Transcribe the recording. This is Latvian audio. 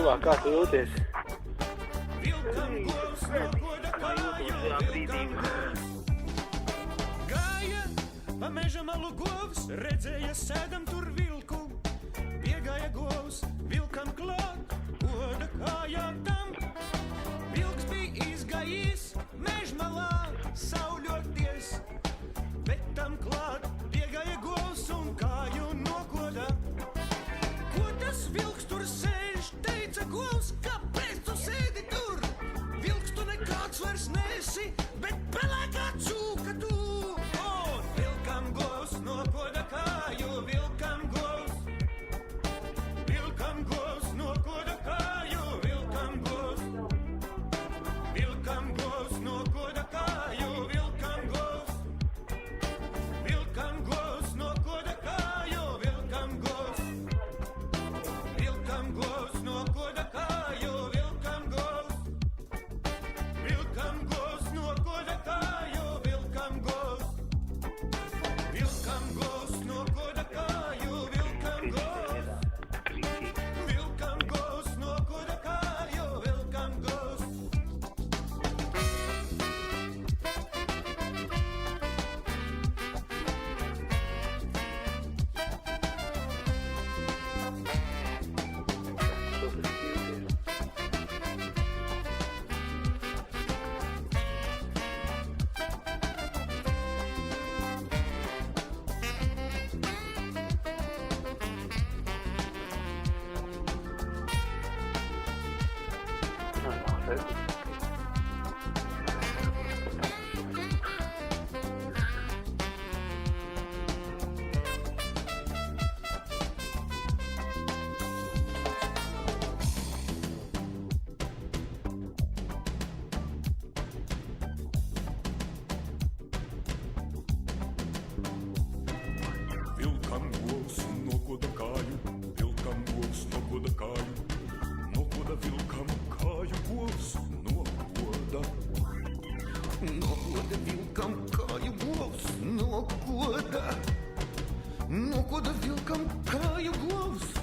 Čuvāk, kā tu jūties? Gāja pa meža malu govs, redzēja sēdam tur vilku. Piegāja govs, vilkam klāt, oda kājām tam. Vilks bija izgājis mežmalā, sauļoties, bet tam klāt piegāja govs un kāju nokoda. Ko tas vilks tur sēž, teica govs, kāpēc tu sēdi tur? Vilks tu nekāds vairs nesi, bet pelēkā cūka tu. Un vilkam govs nokoda kāju, vilkam govs. Vilkam govs nokoda kāju, vilkam govs. Vilkam govs nokoda kāju, vilkam govs. Vilkam govs nokoda kāju, vilkam govs. Vilkam govs nokoda kāju, vilkam govs. Vilkam govs nokoda kāju, vilkam govs. Vilkam govs nokoda kāju, vilkam govs. Vilkam govs nokoda kāju, vilkam govs. Vilkam govs nokoda kāju, vilkam govs nokoda kāju. Nokoda vilkam kāju, govs nokoda. Nokoda vilkam kāju, govs nokoda. Nokoda vilkam kāju, govs